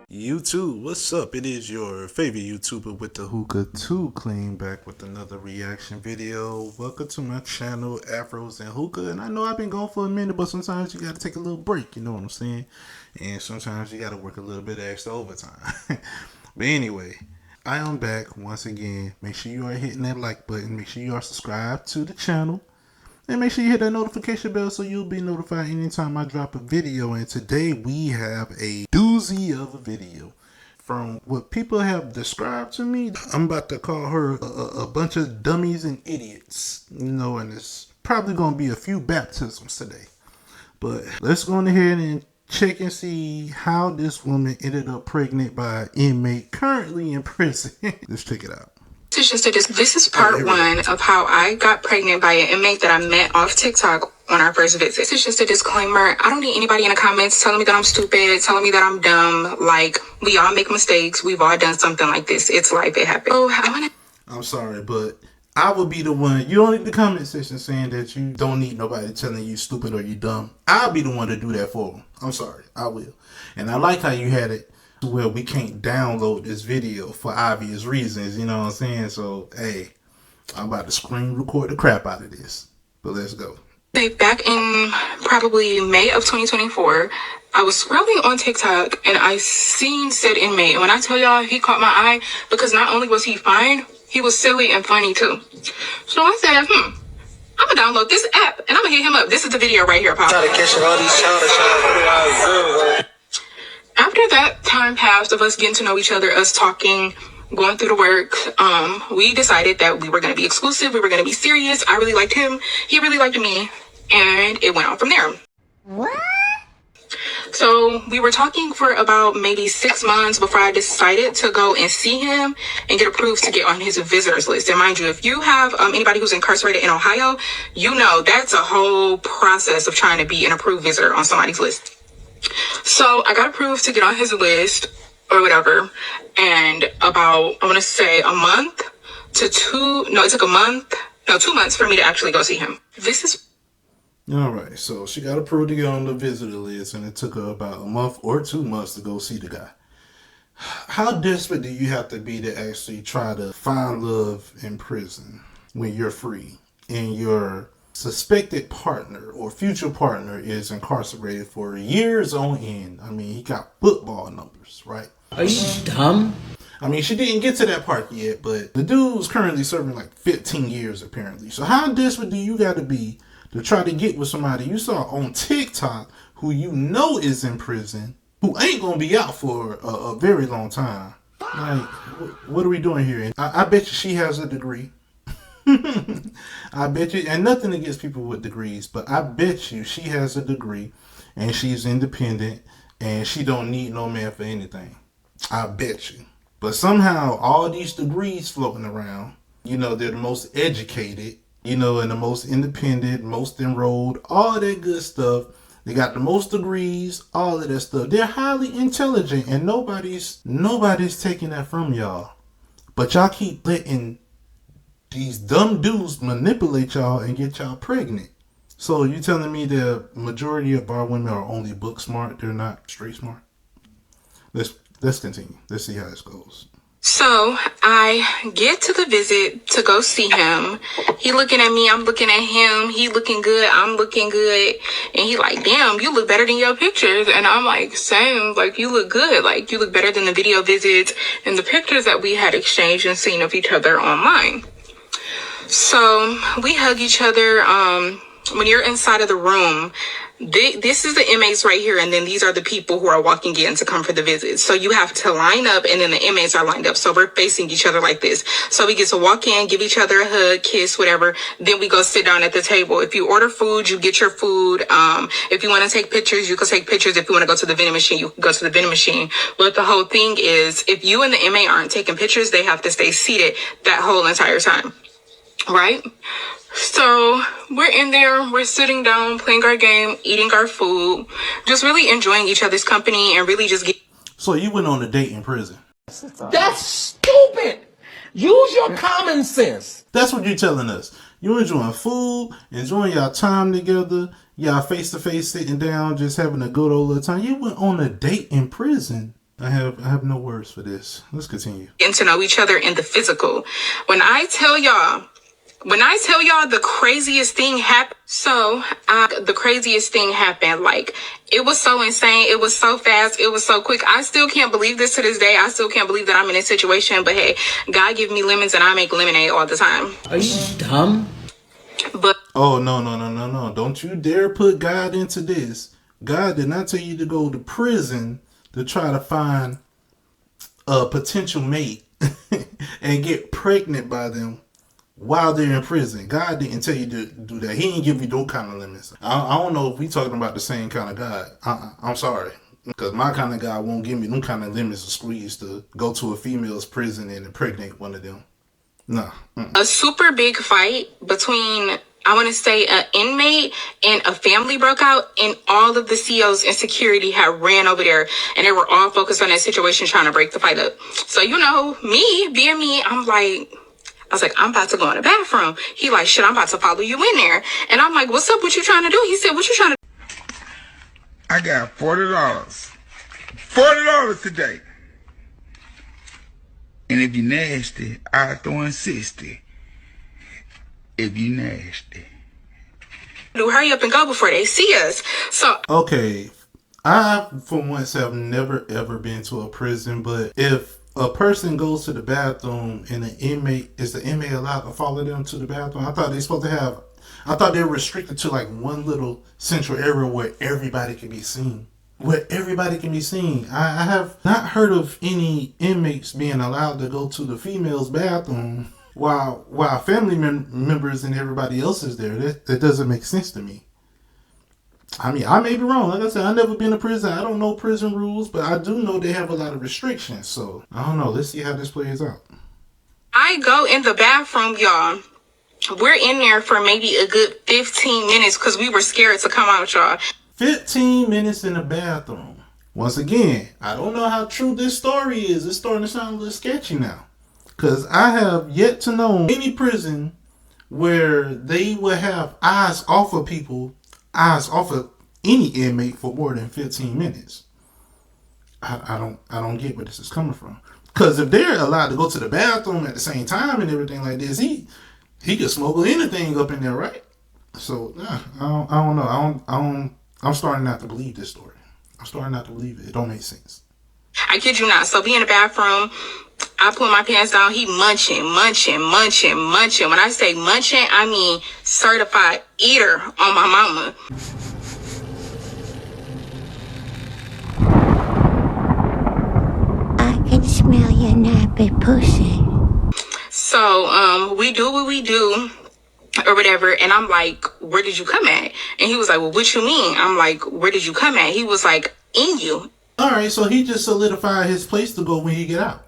YouTube, what's up? It is your favorite YouTuber with the hookah 2 clean, back with another reaction video. Welcome to my channel, Afros and Hookah. And I know I've been gone for a minute, but sometimes you gotta take a little break, you know what I'm saying? And sometimes you gotta work a little bit of extra overtime. But anyway, I am back once again. Make sure you are hitting that like button. Make sure you are subscribed to the channel. And make sure you hit that notification bell so you'll be notified anytime I drop a video. And today we have a doozy of a video. From what people have described to me, I'm about to call her a bunch of dummies and idiots. You know, and it's probably going to be a few baptisms today. But let's go on ahead and check and see how this woman ended up pregnant by an inmate currently in prison. Let's check it out. This is part one of how I got pregnant by an inmate that I met off TikTok on our first visit. This is just a disclaimer. I don't need anybody in the comments telling me that I'm stupid, telling me that I'm dumb. Like, we all make mistakes. We've all done something like this. It's life. It happens. Oh, I'm sorry, but I would be the one. You don't need the comment section saying that you don't need nobody telling you stupid or you dumb. I'll be the one to do that for them. I'm sorry. I will. And I like how you had it where we can't download this video for obvious reasons, you know what I'm saying? So, hey, I'm about to screen record the crap out of this. But let's go. Back in probably May of 2024, I was scrolling on TikTok and I seen said inmate. And when I tell y'all, he caught my eye because not only was he fine, he was silly and funny too. So I said, I'm gonna download this app and I'm gonna hit him up. This is the video right here, Pop. After that time passed of us getting to know each other, us talking, going through the work, we decided that we were going to be exclusive. We were going to be serious. I really liked him. He really liked me. And it went on from there. What? So we were talking for about maybe 6 months before I decided to go and see him and get approved to get on his visitors list. And mind you, if you have anybody who's incarcerated in Ohio, you know that's a whole process of trying to be an approved visitor on somebody's list. So I got approved to get on his list or whatever. And about, I want to say it took 2 months for me to actually go see him. All right. So she got approved to get on the visitor list and it took her about a month or 2 months to go see the guy. How desperate do you have to be to actually try to find love in prison when you're free and your suspected partner or future partner is incarcerated for years on end? I mean, he got football numbers, right? Are you dumb? I mean, she didn't get to that part yet, but the dude's currently serving like 15 years apparently. So how desperate do you got to be to try to get with somebody you saw on TikTok who you know is in prison, who ain't going to be out for a very long time? Like, what are we doing here? I bet you she has a degree. I bet you, and nothing against people with degrees, but I bet you she has a degree and she's independent and she don't need no man for anything. I bet you. But somehow all these degrees floating around, you know, they're the most educated, you know, and the most independent, most enrolled, all that good stuff. They got the most degrees, all of that stuff. They're highly intelligent and nobody's taking that from y'all. But y'all keep letting these dumb dudes manipulate y'all and get y'all pregnant. So you telling me the majority of our women are only book smart? They're not street smart? Let's continue. Let's see how this goes. So I get to the visit to go see him. He looking at me. I'm looking at him. He looking good. I'm looking good. And he like, damn, you look better than your pictures. And I'm like, same. Like, you look good. Like, you look better than the video visits and the pictures that we had exchanged and seen of each other online. So we hug each other. When you're inside of the room, this is the inmates right here, and then these are the people who are walking in to come for the visit. So you have to line up, and then the inmates are lined up. So we're facing each other like this. So we get to walk in, give each other a hug, kiss, whatever. Then we go sit down at the table. If you order food, you get your food. If you want to take pictures, you can take pictures. If you want to go to the vending machine, you can go to the vending machine. But the whole thing is, if you and the inmate aren't taking pictures, they have to stay seated that whole entire time. Right? So we're in there, we're sitting down, playing our game, eating our food, just really enjoying each other's company and really just So you went on a date in prison? That's stupid. Use your common sense. That's what you're telling us. You enjoying food, enjoying y'all time together, y'all face to face sitting down, just having a good old little time. You went on a date in prison. I have no words for this. Let's continue. Getting to know each other in the physical. When I tell y'all the craziest thing happened. The craziest thing happened. Like, it was so insane. It was so fast. It was so quick. I still can't believe this to this day. I still can't believe that I'm in this situation. But hey, God give me lemons and I make lemonade all the time. Are you dumb? But oh, no. Don't you dare put God into this. God did not tell you to go to prison to try to find a potential mate and get pregnant by them while they're in prison. God didn't tell you to do that. He didn't give you those kind of limits. I don't know if we talking about the same kind of God. I'm sorry. Because my kind of God won't give me them kind of limits or squeeze to go to a female's prison and impregnate one of them. No. A super big fight between, I want to say, an inmate and a family broke out, and all of the COs and security had ran over there, and they were all focused on that situation trying to break the fight up. So, me, being me, I was like, I'm about to go in the bathroom. He like, shit, I'm about to follow you in there. And I'm like, what's up? What you trying to do? He said, what you trying to do? I got $40. $40 today. And if you nasty, I throw in 60. If you nasty. Hurry up and go before they see us. So okay, I for once have never ever been to a prison, but if a person goes to the bathroom and is the inmate allowed to follow them to the bathroom? I thought they were restricted to like one little central area where everybody can be seen. I have not heard of any inmates being allowed to go to the female's bathroom while family members and everybody else is there. That doesn't make sense to me. I mean, I may be wrong. Like I said, I've never been to prison. I don't know prison rules, but I do know they have a lot of restrictions. So, I don't know. Let's see how this plays out. I go in the bathroom, y'all. We're in there for maybe a good 15 minutes because we were scared to come out, y'all. 15 minutes in the bathroom. Once again, I don't know how true this story is. It's starting to sound a little sketchy now. Because I have yet to know any prison where they would have eyes off of any inmate for more than 15 minutes. I don't get where this is coming from. Because if they're allowed to go to the bathroom at the same time and everything like this, he could smuggle anything up in there, right? So I don't know. I'm starting not to believe this story. I'm starting not to believe it. It don't make sense. I kid you not. So be in the bathroom. I pull my pants down. He munching. When I say munching, I mean certified eater on my mama. I can smell your nappy pussy. So we do what we do or whatever. And I'm like, where did you come at? And he was like, well, what you mean? I'm like, where did you come at? He was like, in you. All right, so he just solidified his place to go when he get out.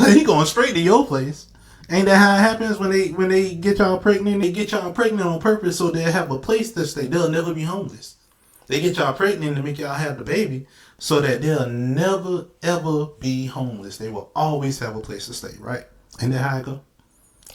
He going straight to your place. Ain't that how it happens when they get y'all pregnant? They get y'all pregnant on purpose so they'll have a place to stay. They'll never be homeless. They get y'all pregnant to make y'all have the baby so that they'll never, ever be homeless. They will always have a place to stay, right? Ain't that how it go?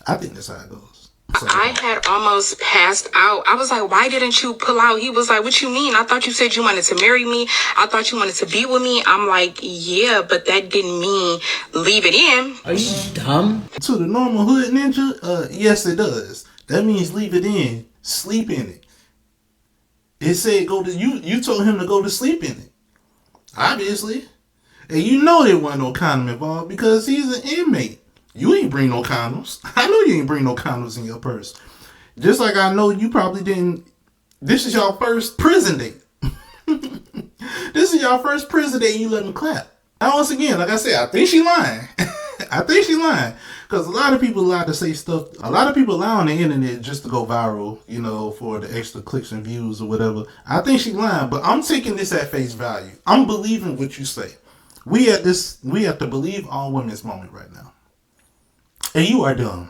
I think that's how it goes. I had almost passed out. I was like, why didn't you pull out? He was like, what you mean? I thought you said you wanted to marry me. I thought you wanted to be with me. I'm like, yeah, but that didn't mean leave it in. Are you dumb? To the normal hood ninja, yes it does. That means leave it in. Sleep in it. It said you told him to go to sleep in it. Obviously. And you know there wasn't no condom involved because he's an inmate. You ain't bring no condoms. I know you ain't bring no condoms in your purse. Just like I know you probably didn't. This is your first prison date. This is your first prison date and you let him clap. Now, once again, like I said, I think she lying. I think she lying. Because a lot of people lie to say stuff. A lot of people lie on the internet just to go viral, for the extra clicks and views or whatever. I think she lying, but I'm taking this at face value. I'm believing what you say. We have to believe all women's moment right now. And you are dumb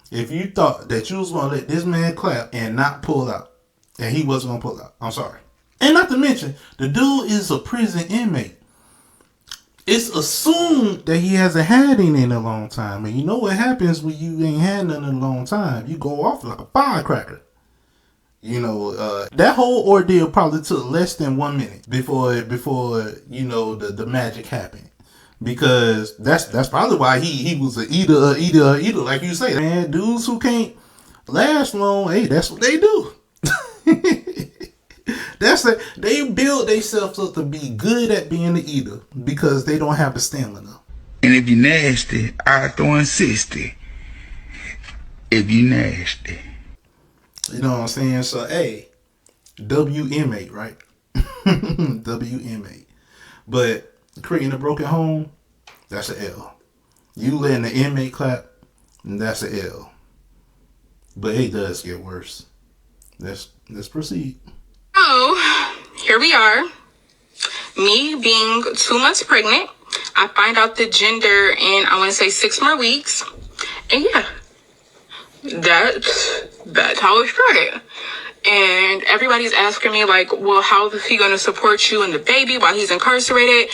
if you thought that you was going to let this man clap and not pull out. And he wasn't going to pull out. I'm sorry. And not to mention, the dude is a prison inmate. it's assumed that he hasn't had any in a long time. And you know what happens when you ain't had none in a long time? You go off like a firecracker. You know, that whole ordeal probably took less than 1 minute before you know the magic happened. Because that's probably why he was an eater, like you say. Man, dudes who can't last long, hey, that's what they do. They build themselves up to be good at being the eater because they don't have the stamina. And if you nasty, I throw in 60. If you nasty. You know what I'm saying? So, hey, Inmate, right? Inmate. But creating a broken home, that's an L. You letting the inmate clap, that's an L. But it does get worse. Let's proceed. So, here we are. Me being 2 months pregnant. I find out the gender in, I want to say, 6 more weeks. And yeah, that's how it started. And everybody's asking me, like, well, how is he going to support you and the baby while he's incarcerated?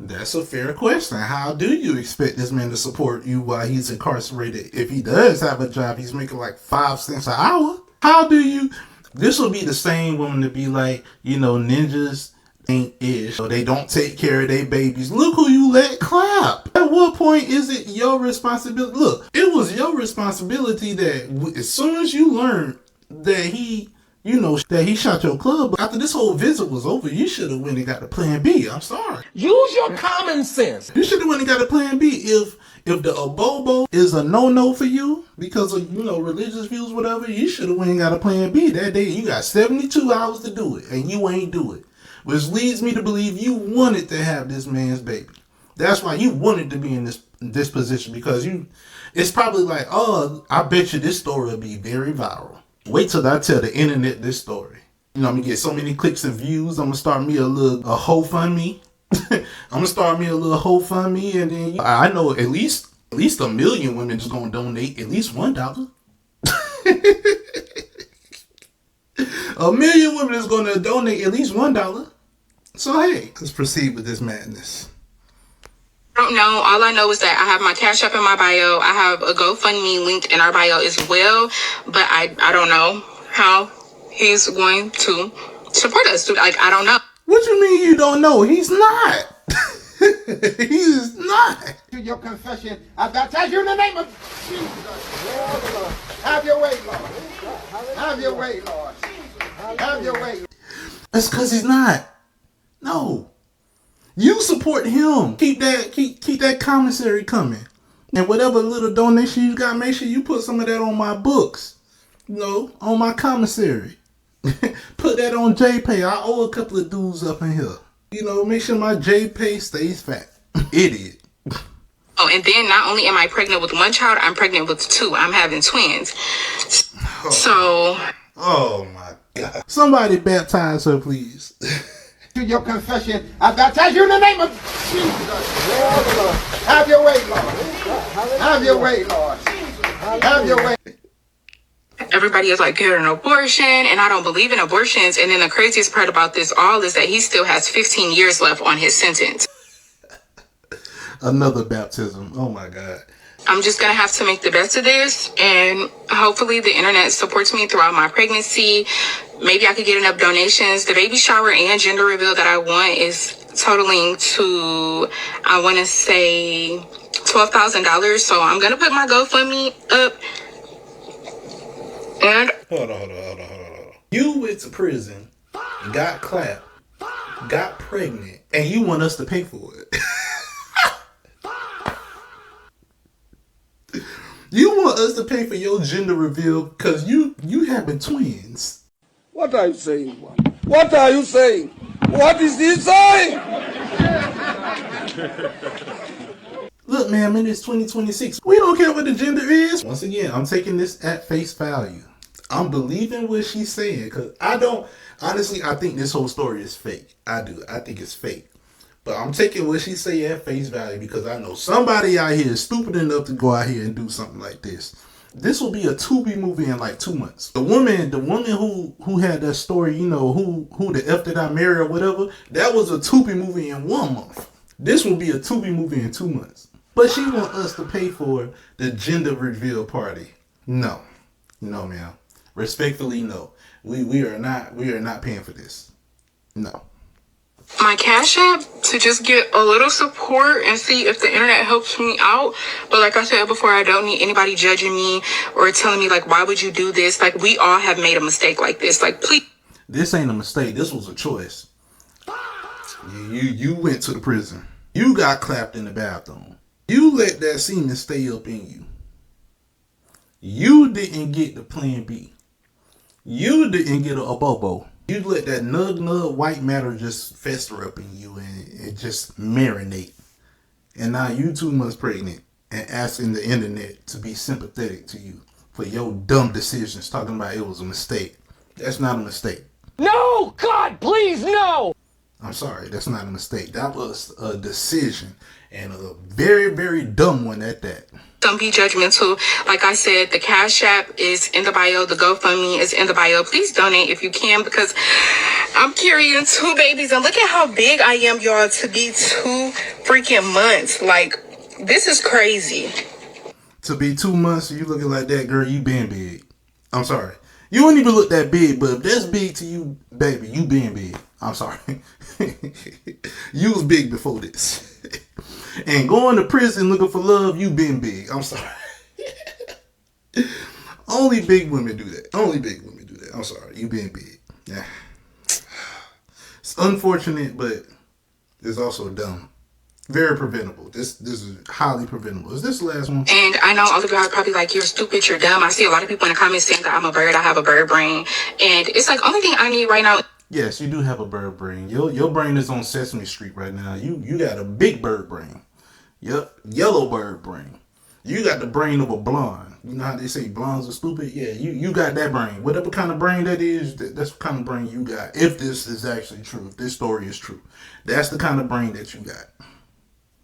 That's a fair question. How do you expect this man to support you while he's incarcerated? If he does have a job, he's making like 5 cents an hour. How do you? This will be the same woman to be like, you know, ninjas ain't ish. So they don't take care of their babies. Look who you let clap. At what point is it your responsibility? Look, it was your responsibility that as soon as you learned that he, you know, that he shot your club, after this whole visit was over, you should have went and got a plan B. I'm sorry. Use your common sense. You should have went and got a plan B. If the abobo is a no-no for you because of, you know, religious views, whatever, you should have went and got a plan B that day. You got 72 hours to do it, and you ain't do it. Which leads me to believe you wanted to have this man's baby. That's why you wanted to be in this position, because it's probably like, oh, I bet you this story will be very viral. Wait till I tell the internet this story. You know, I'm going to get so many clicks and views. I'm going to start me a GoFundMe. I'm going to start me a little GoFundMe, and then I know at least 1 million women just going to donate at least $1. 1 million women is going to donate at least $1. So, hey, let's proceed with this madness. I don't know. All I know is that I have my Cash App in my bio. I have a GoFundMe linked in our bio as well. But I don't know how he's going to support us. Like, I don't know. What you mean you don't know? He's not. He's not. To your confession, I baptize you in the name of Jesus. Have your way, Lord. Have your way, Lord. Have your way. That's because he's not. No. You support him. Keep that commissary coming. And whatever little donation you got, make sure you put some of that on my books. You know, on my commissary. Put that on JPay. I owe a couple of dudes up in here. You know, make sure my JPay stays fat. Idiot. Oh, and then not only am I pregnant with 1 child, I'm pregnant with 2. I'm having twins. So. Oh my God. Somebody baptize her, please. To your confession, I baptize you in the name of Jesus. Have your way, Lord. Have your way, Lord. Have your way. Everybody is like, get an abortion, and I don't believe in abortions. And then the craziest part about this all is that he still has 15 years left on his sentence. Another baptism. Oh my God. I'm just going to have to make the best of this, and hopefully the internet supports me throughout my pregnancy. Maybe I could get enough donations. The baby shower and gender reveal that I want is totaling to, I want to say, $12,000. So I'm going to put my GoFundMe up. And Hold on. You went to prison, got clapped, got pregnant, and you want us to pay for it. You want us to pay for your gender reveal because you having twins. What are you saying? What are you saying? What is he saying? Look, man, it's 2026. We don't care what the gender is. Once again, I'm taking this at face value. I'm believing what she's saying because honestly, I think this whole story is fake. I do. I think it's fake. But I'm taking what she say at face value because I know somebody out here is stupid enough to go out here and do something like this. This will be a Tubi movie in like 2 months. The woman who had that story, you know, who the F did I marry or whatever, that was a Tubi movie in 1 month. This will be a Tubi movie in 2 months. But she want us to pay for the gender reveal party. No. No, ma'am. Respectfully, no. We are not paying for this. No. My Cash App to just get a little support and see if the internet helps me out. But like I said before, I don't need anybody judging me or telling me like, why would you do this? Like, we all have made a mistake like this. Like, please. This ain't a mistake. This was a choice. You went to the prison. You got clapped in the bathroom. You let that semen stay up in you. You didn't get the plan B. You didn't get a bobo. You let that nug white matter just fester up in you and just marinate. And now you 2 months pregnant and asking the internet to be sympathetic to you for your dumb decisions, talking about it was a mistake. That's not a mistake. No! God, please, no! I'm sorry, that's not a mistake. That was a decision, and a very, very dumb one at that. Don't be judgmental. Like I said, the Cash App is in the bio. The GoFundMe is in the bio. Please donate if you can, because I'm carrying 2 babies. And look at how big I am, y'all, to be 2 freaking months. Like, this is crazy. To be 2 months, you looking like that, girl, you been big. I'm sorry. You don't even look that big, but if that's big to you, baby, you been big. I'm sorry. You was big before this. And going to prison looking for love, you been big. I'm sorry. Only big women do that. Only big women do that. I'm sorry. You been big. Yeah. It's unfortunate, but it's also dumb. Very preventable. This is highly preventable. Is this the last one? And I know all of y'all are probably like, you're stupid, you're dumb. I see a lot of people in the comments saying that I'm a bird, I have a bird brain. And it's like, only thing I need right now. Yes, you do have a bird brain. Your brain is on Sesame Street right now. You got a big bird brain. Yep, yellow bird brain. You got the brain of a blonde. You know how they say blondes are stupid? Yeah, you got that brain. Whatever kind of brain that is, that's what kind of brain you got. If this is actually true, if this story is true, that's the kind of brain that you got.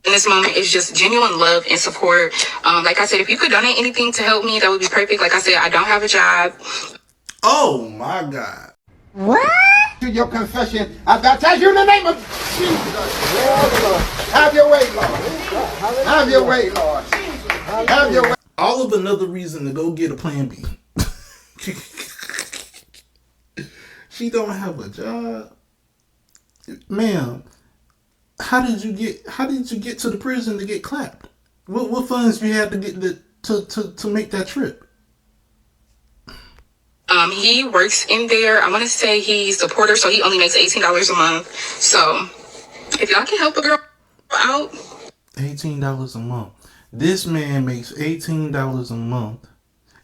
In this moment, it's just genuine love and support. Like I said, if you could donate anything to help me, that would be perfect. Like I said, I don't have a job. Oh my God. What? To your confession, I baptize you in the name of Jesus. Have your way, Lord. Have your way, Lord. Have your way. All of another reason to go get a plan B. She don't have a job. Ma'am, how did you get to the prison to get clapped? What funds you had to get to make that trip? He works in there. I want to say he's a porter, so he only makes $18 a month. So if y'all can help a girl out. $18 a month. This man makes $18 a month,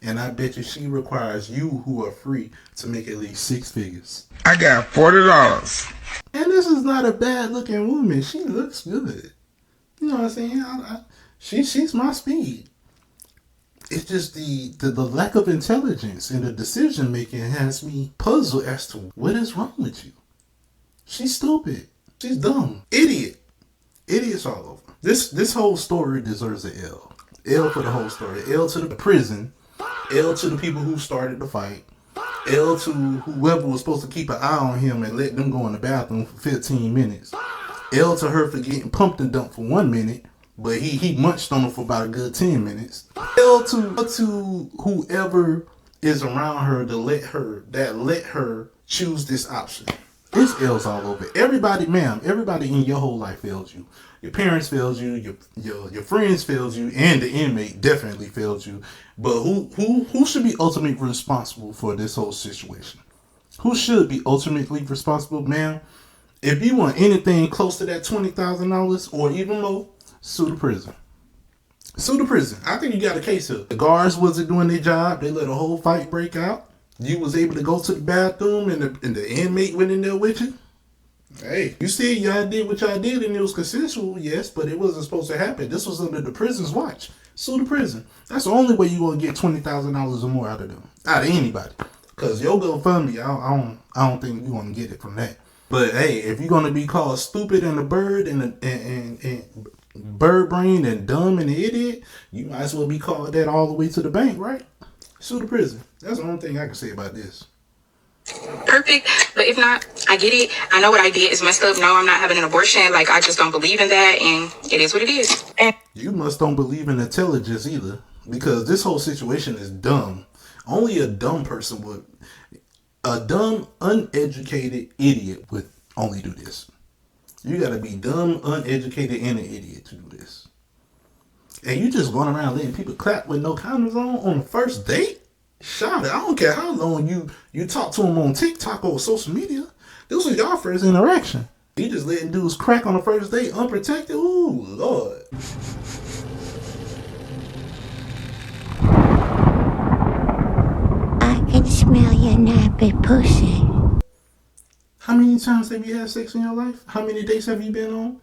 and I bet you she requires you who are free to make at least 6 figures. I got $40. And this is not a bad looking woman. She looks good. You know what I'm saying? She's my speed. It's just the lack of intelligence and the decision making has me puzzled as to what is wrong with you. She's stupid. She's dumb. Idiot. Idiots all over. This whole story deserves an L. L for the whole story. L to the prison. L to the people who started the fight. L to whoever was supposed to keep an eye on him and let them go in the bathroom for 15 minutes. L to her for getting pumped and dumped for 1 minute, but he munched on her for about a good 10 minutes. L to whoever is around her to let her choose this option. It's L's all over. Everybody, ma'am, everybody in your whole life fails you. Your parents failed you, your friends failed you, and the inmate definitely failed you. But who should be ultimately responsible for this whole situation? Who should be ultimately responsible, ma'am? If you want anything close to that $20,000 or even more, sue the prison. Sue the prison. I think you got a case here. The guards wasn't doing their job. They let a whole fight break out. You was able to go to the bathroom and the inmate went in there with you. Hey, you see, y'all did what y'all did and it was consensual, yes, but it wasn't supposed to happen. This was under the prison's watch. Sue the prison. That's the only way you're going to get $20,000 or more out of them. Out of anybody. Because your GoFundMe, I don't think you're going to get it from that. But hey, if you're going to be called stupid and a bird and bird brain and dumb and an idiot, you might as well be called that all the way to the bank, right? Sue the prison. That's the only thing I can say about this. perfect. But if not, I get it. I know what I did is messed up. No, I'm not having an abortion. Like, I just don't believe in that, and it is what it is. And You must don't believe in intelligence either, because this whole situation is dumb. Only a dumb person would, a dumb, uneducated idiot would only do this. You gotta be dumb, uneducated, and an idiot to do this. And you just going around letting people clap with no condoms on the first date? Shout it. I don't care how long you talk to them on TikTok or social media. This was your first interaction. You just letting dudes crack on the first date unprotected? Ooh, Lord. I can smell your nappy pussy. How many times have you had sex in your life? How many dates have you been on?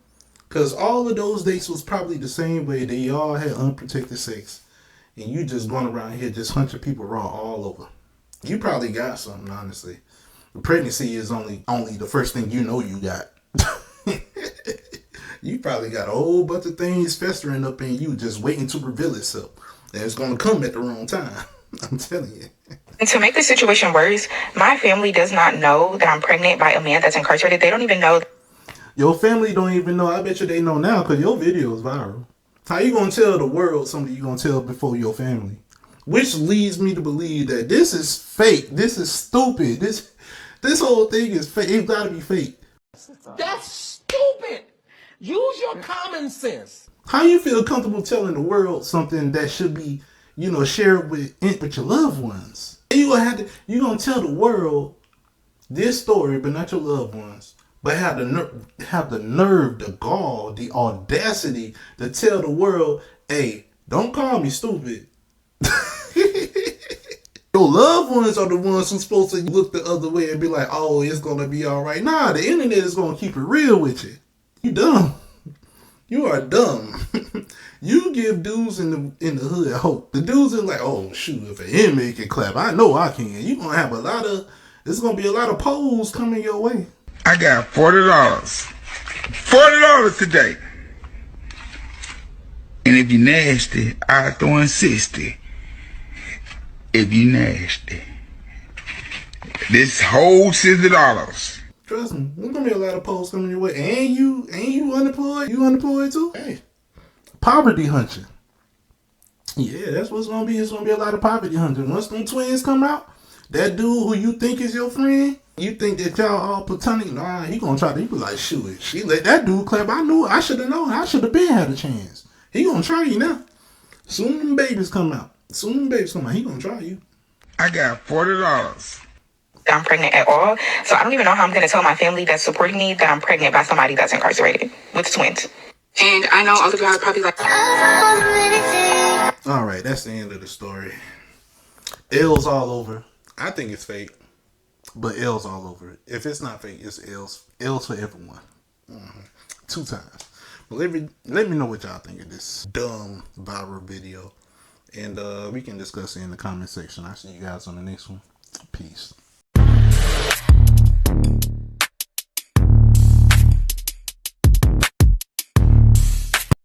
Because all of those dates was probably the same way. They all had unprotected sex. And you just going around here just hunting people raw all over. You probably got something, honestly. The pregnancy is only the first thing you know you got. You probably got a whole bunch of things festering up in you just waiting to reveal itself. And it's going to come at the wrong time. I'm telling you. And to make the situation worse, my family does not know that I'm pregnant by a man that's incarcerated. They don't even know. Your family don't even know. I bet you they know now because your video is viral. How you going to tell the world something you going to tell before your family? Which leads me to believe that this is fake. This is stupid. This whole thing is fake. It's got to be fake. That's stupid. Use your common sense. How you feel comfortable telling the world something that should be, shared with your loved ones? You gonna tell the world this story, but not your loved ones. But have the nerve, the gall, the audacity to tell the world, "Hey, don't call me stupid." Your loved ones are the ones who's supposed to look the other way and be like, "Oh, it's gonna be all right." Nah, the internet is gonna keep it real with you. You dumb. You are dumb. You give dudes in the hood hope. The dudes are like, "Oh shoot, if an inmate can clap, I know I can." You gonna have there's gonna be a lot of polls coming your way. I got $40. $40 today. And if you nasty, I throw in 60. If you nasty. This whole $60. Trust me, there's gonna be a lot of polls coming your way. And you unemployed? You unemployed too? Hey. Poverty hunting. Yeah, that's what's gonna be. It's gonna be a lot of poverty hunting. Once them twins come out, that dude who you think is your friend, you think that y'all all platonic, nah, he gonna try to, he be like, shoot, she let that dude clap. I knew, I should have known. I should have been had a chance. He gonna try you now. Soon them babies come out. He gonna try you. I got $40. I'm pregnant at all. So I don't even know how I'm going to tell my family that's supporting me that I'm pregnant by somebody that's incarcerated with twins. And I know all of y'all are probably like, all right, that's the end of the story. L's all over. I think it's fake, but L's all over it. If it's not fake, it's L's. L's for everyone. 2 times. But let me know what y'all think of this dumb viral video. And we can discuss it in the comment section. I'll see you guys on the next one. Peace.